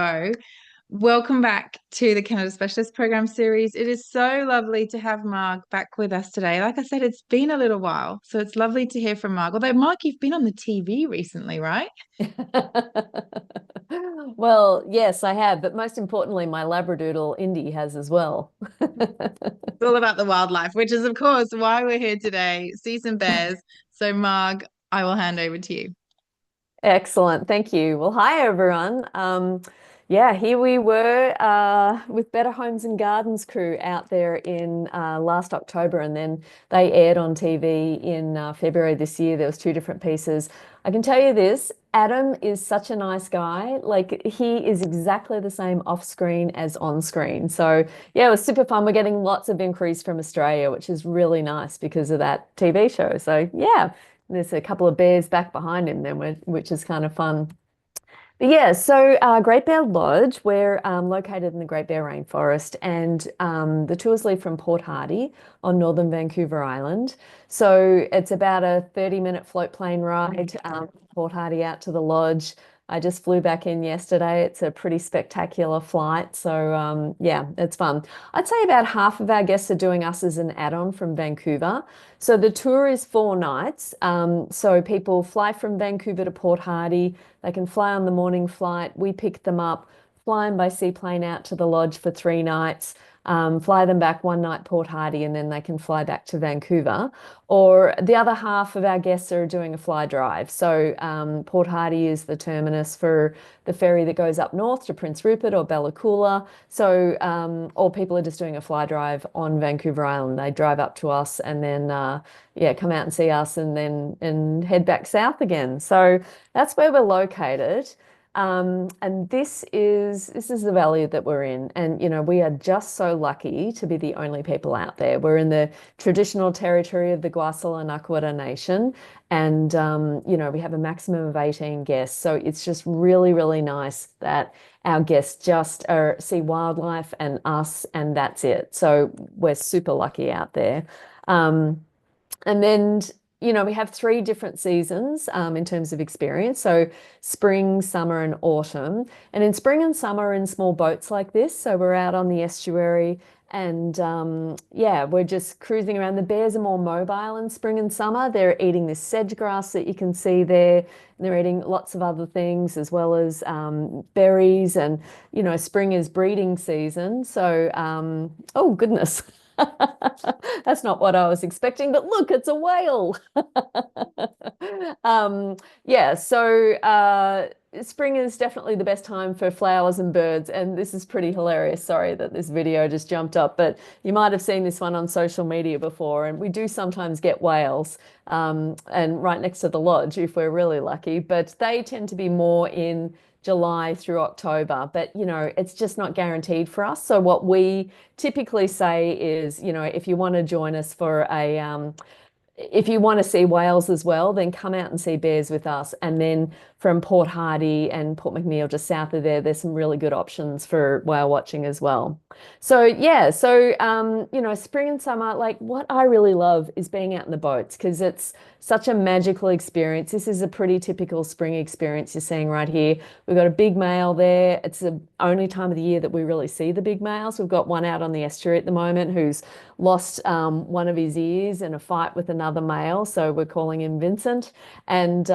So, welcome back to the Canada Specialist Program series. It is so lovely to have Marg back with us today. Like I said, it's been a little while, so it's lovely to hear from Marg. Although, Marg, you've been on the TV recently, right? Well, yes, I have, but most importantly, my Labradoodle Indy has as well. It's all about the wildlife, which is, of course, why we're here today. See some bears. So, Marg, I will hand over to you. Excellent. Thank you. Well, hi, everyone. Yeah, here we were with Better Homes and Gardens crew out there in last October, and then they aired on TV in February this year. There was two different pieces. I can tell you this, Adam is such a nice guy. Like he is exactly the same off screen as on screen. So yeah, it was super fun. We're getting lots of inquiries from Australia, which is really nice because of that TV show. So yeah. There's a couple of bears back behind him then, which is kind of fun. But yeah, so Great Bear Lodge, we're located in the Great Bear Rainforest, and the tours leave from Port Hardy on northern Vancouver Island. So it's about a 30-minute float plane ride, Port Hardy out to the lodge. I just flew back in yesterday. It's a pretty spectacular flight. So yeah, it's fun. I'd say about half of our guests are doing us as an add-on from Vancouver. So the tour is 4 nights. So people fly from Vancouver to Port Hardy. They can fly on the morning flight. We pick them up, fly them by seaplane out to the lodge for 3 nights, fly them back 1 night Port Hardy, and then they can fly back to Vancouver. Or the other half of our guests are doing a fly drive. So Port Hardy is the terminus for the ferry that goes up north to Prince Rupert or Bella Coola. So all people are just doing a fly drive on Vancouver Island. They drive up to us and then yeah, come out and see us and then head back south again. So that's where we're located. And this is the valley that we're in. And, you know, we are just so lucky to be the only people out there. We're in the traditional territory of the Gwasil and Akwada Nation. And, you know, we have a maximum of 18 guests. So it's just really, really nice that our guests just see wildlife and us, and that's it. So we're super lucky out there. Um, and then, you know, we have 3 different seasons in terms of experience. So spring, summer, and autumn. And in spring and summer, in small boats like this. So we're out on the estuary and yeah, we're just cruising around. The bears are more mobile in spring and summer. They're eating this sedge grass that you can see there. And they're eating lots of other things as well as berries. And, you know, spring is breeding season. So, oh, goodness. That's not what I was expecting, but look, it's a whale. Yeah, so spring is definitely the best time for flowers and birds, and this is pretty hilarious. Sorry that this video just jumped up, but you might have seen this one on social media before, and we do sometimes get whales, and right next to the lodge if we're really lucky, but they tend to be more in July through October, but you know, it's just not guaranteed for us. So what we typically say is, you know, if you want to join us for a if you want to see whales as well, then come out and see bears with us. And then from Port Hardy and Port McNeill, just south of there, there's some really good options for whale watching as well. So yeah, so you know, spring and summer, like what I really love is being out in the boats because it's such a magical experience. This is a pretty typical spring experience you're seeing right here. We've got a big male there. It's the only time of the year that we really see the big males. We've got one out on the estuary at the moment who's lost one of his ears in a fight with another male. So we're calling him Vincent. And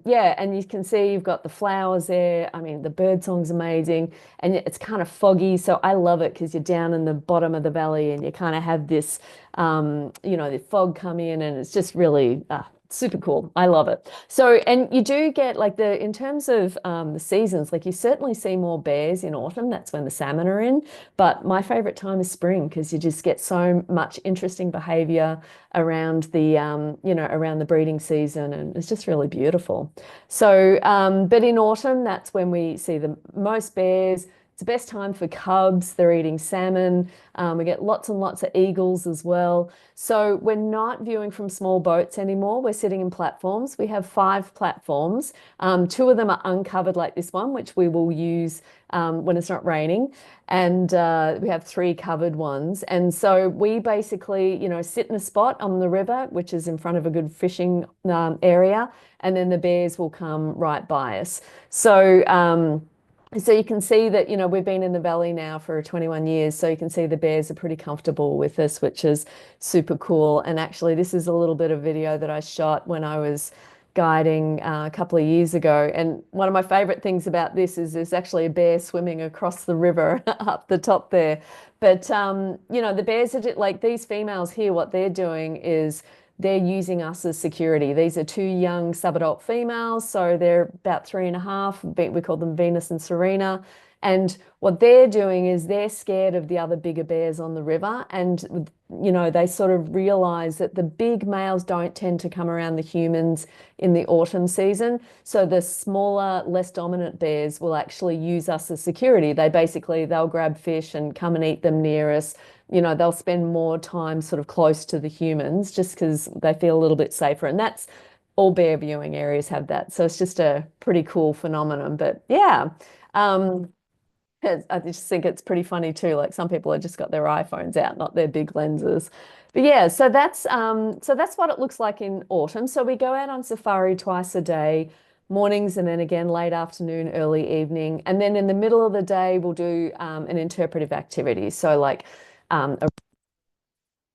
yeah, and you can see you've got the flowers there. I mean, the bird song's amazing and it's kind of foggy. So I love it because you're down in the bottom of the valley and you kind of have this, you know, the fog come in and it's just really super cool. I love it. So, and you do get like in terms of the seasons, like you certainly see more bears in autumn. That's when the salmon are in. But my favorite time is spring because you just get so much interesting behavior around you know, around the breeding season. And it's just really beautiful. So, but in autumn, that's when we see the most bears. It's the best time for cubs. They're eating salmon. We get lots and lots of eagles as well. So we're not viewing from small boats anymore. We're sitting in platforms. We have 5 platforms. 2 of them are uncovered like this one, which we will use when it's not raining. And we have 3 covered ones. And so we basically, you know, sit in a spot on the river, which is in front of a good fishing area. And then the bears will come right by us. So, So you can see that, we've been in the valley now for 21 years. So you can see the bears are pretty comfortable with us, which is super cool. And actually, this is a little bit of video that I shot when I was guiding a couple of years ago. And one of my favorite things about this is there's actually a bear swimming across the river up the top there. But, the bears are like these females here, what they're doing is they're using us as security. These are two young subadult females, so they're about 3.5. We call them Venus and Serena. And what they're doing is they're scared of the other bigger bears on the river. And, they sort of realize that the big males don't tend to come around the humans in the autumn season. So the smaller, less dominant bears will actually use us as security. They'll grab fish and come and eat them near us. They'll spend more time sort of close to the humans just because they feel a little bit safer. And that's all bear viewing areas have that. So it's just a pretty cool phenomenon. But yeah, um, I just think it's pretty funny too. Like some people have just got their iPhones out, not their big lenses. But yeah, so that's what it looks like in autumn. So we go out on safari twice a day, mornings and then again late afternoon, early evening. And then in the middle of the day, we'll do an interpretive activity. So like we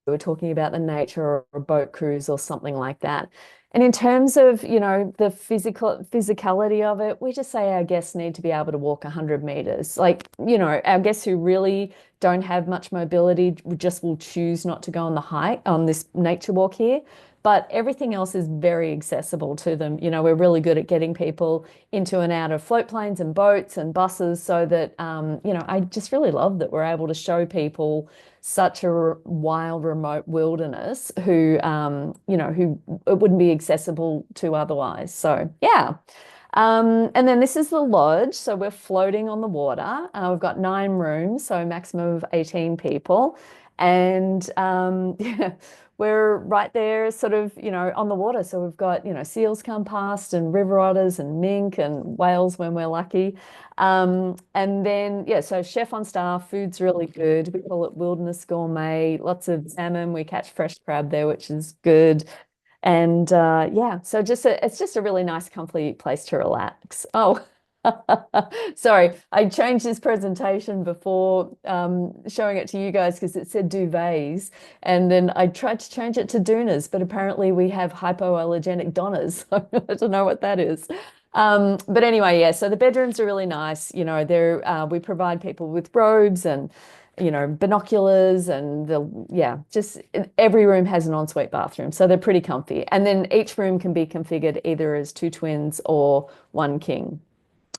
were talking about the nature or a boat cruise or something like that. And in terms of, the physicality of it, we just say our guests need to be able to walk 100 meters. Like, our guests who really don't have much mobility just will choose not to go on the hike on this nature walk here. But everything else is very accessible to them. We're really good at getting people into and out of float planes and boats and buses so that, I just really love that we're able to show people such a wild, remote wilderness who it wouldn't be accessible to otherwise. So yeah. And then this is the lodge. So we're floating on the water. We've got 9 rooms, so a maximum of 18 people. And yeah, we're right there sort of, on the water. So we've got, seals come past and river otters and mink and whales when we're lucky. And then, yeah, so chef on staff, food's really good. We call it wilderness gourmet, lots of salmon. We catch fresh crab there, which is good. And yeah, so it's just a really nice, comfy place to relax. Oh, sorry, I changed this presentation before showing it to you guys because it said duvets, and then I tried to change it to doonas, but apparently we have hypoallergenic donnas. I don't know what that is. But anyway, yeah, so the bedrooms are really nice. We provide people with robes and binoculars and just every room has an ensuite bathroom. So they're pretty comfy. And then each room can be configured either as 2 twins or 1 king.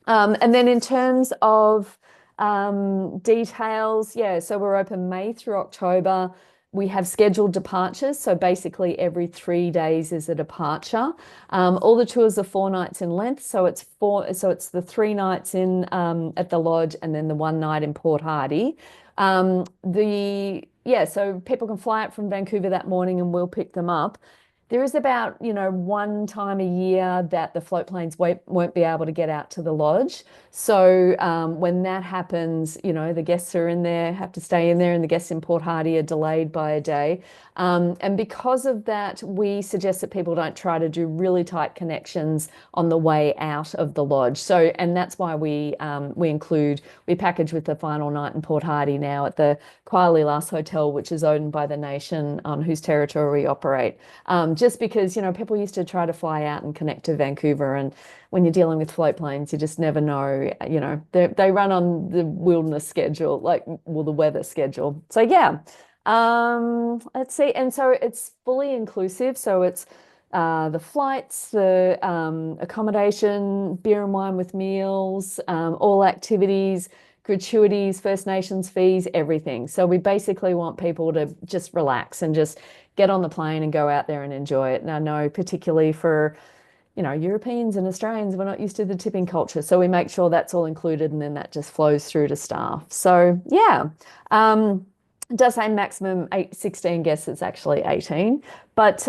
And then in terms of details, yeah, so we're open May through October. We have scheduled departures. So basically every 3 days is a departure. All the tours are 4 nights in length. So it's the 3 nights in at the lodge and then the 1 night in Port Hardy. So people can fly out from Vancouver that morning and we'll pick them up. There is about, 1 time a year that the float planes won't be able to get out to the lodge. So when that happens, the guests are in there, have to stay in there, and the guests in Port Hardy are delayed by a day. And because of that, we suggest that people don't try to do really tight connections on the way out of the lodge. So, and that's why we package with the final night in Port Hardy now at the Kwalilas Hotel, which is owned by the nation on whose territory we operate. Just because, people used to try to fly out and connect to Vancouver, and when you're dealing with float planes, you just never know, they run on the wilderness schedule, the weather schedule. So yeah. Let's see. And so it's fully inclusive. So it's the flights, the accommodation, beer and wine with meals, all activities, gratuities, First Nations fees, everything. So we basically want people to just relax and just get on the plane and go out there and enjoy it. And I know particularly for, Europeans and Australians, we're not used to the tipping culture. So we make sure that's all included and then that just flows through to staff. So yeah. It does say maximum 16 guests, it's actually 18. But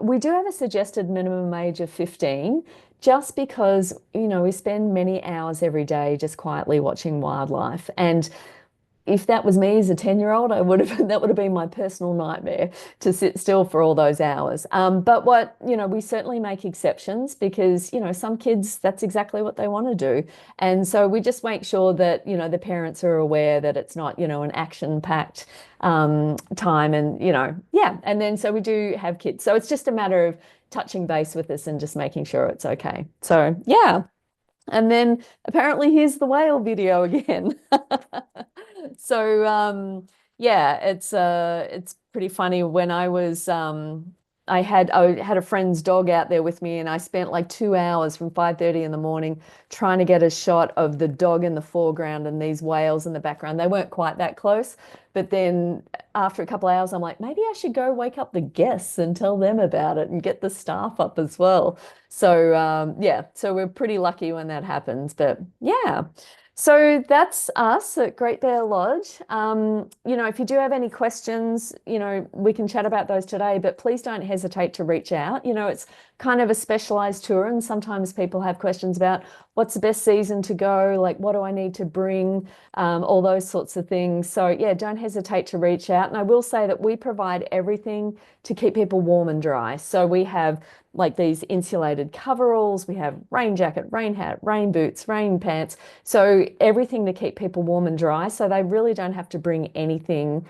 we do have a suggested minimum age of 15, just because, we spend many hours every day just quietly watching wildlife. And if that was me as a 10-year-old, I would have that would have been my personal nightmare to sit still for all those hours. But what, we certainly make exceptions because, some kids, that's exactly what they want to do. And so we just make sure that, the parents are aware that it's not, an action-packed time and, yeah. And then so we do have kids. So it's just a matter of touching base with us and just making sure it's okay. So yeah. And then apparently here's the whale video again. So yeah, it's pretty funny. When I had a friend's dog out there with me, and I spent like 2 hours from 5:30 in the morning trying to get a shot of the dog in the foreground and these whales in the background. They weren't quite that close, but then after a couple of hours, I'm like, maybe I should go wake up the guests and tell them about it and get the staff up as well. So yeah, so we're pretty lucky when that happens. But yeah. So that's us at Great Bear Lodge. If you do have any questions, we can chat about those today, but please don't hesitate to reach out. It's kind of a specialized tour, and sometimes people have questions about what's the best season to go, like what do I need to bring, all those sorts of things. So yeah, don't hesitate to reach out. And I will say that we provide everything to keep people warm and dry. So we have like these insulated coveralls, we have rain jacket, rain hat, rain boots, rain pants. So everything to keep people warm and dry. So they really don't have to bring anything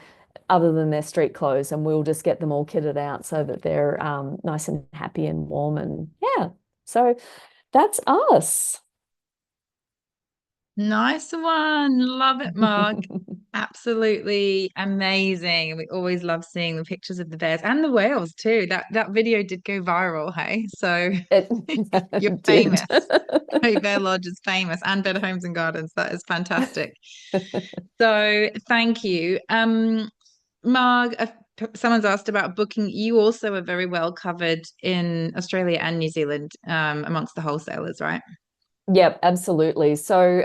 other than their street clothes, and we'll just get them all kitted out so that they're nice and happy and warm. And yeah, so that's us. Nice one. Love it, Marg. Absolutely amazing. And we always love seeing the pictures of the bears and the whales too. That video did go viral, hey? So It you're did. famous. Great Bear Lodge is famous and Better Homes and Gardens. That is fantastic. So thank you. Marg, someone's asked about booking. You also are very well covered in Australia and New Zealand, amongst the wholesalers, right? Yep, absolutely. So,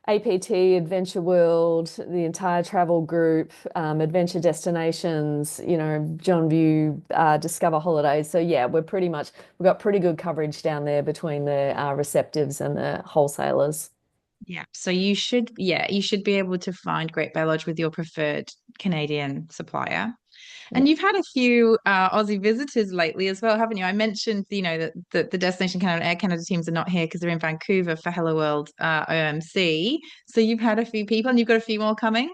APT, Adventure World, the entire travel group, Adventure Destinations, John View, Discover Holidays. So yeah, we've got pretty good coverage down there between the receptives and the wholesalers. Yeah. So you should be able to find Great Bear Lodge with your preferred Canadian supplier. And Yep. you've had a few Aussie visitors lately as well, haven't you? I mentioned, that the Destination Canada Air Canada teams are not here because they're in Vancouver for Hello World OMC. So you've had a few people, and you've got a few more coming.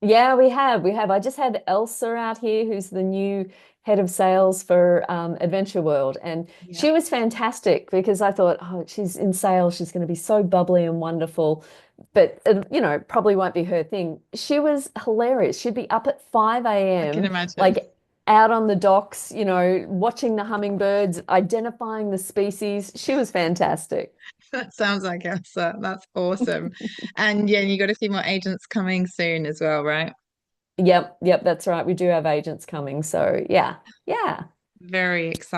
Yeah, we have. We have. I just had Elsa out here, who's the new head of sales for Adventure World. And Yeah. she was fantastic because I thought, oh, she's in sales. She's going to be so bubbly and wonderful. But, probably won't be her thing. She was hilarious. She'd be up at 5 I can a.m., imagine. like out on the docks, watching the hummingbirds, identifying the species. She was fantastic. That sounds like Elsa. That's awesome. And yeah, you got a few more agents coming soon as well, right? Yep, yep, that's right. We do have agents coming. So, yeah, yeah. Very exciting.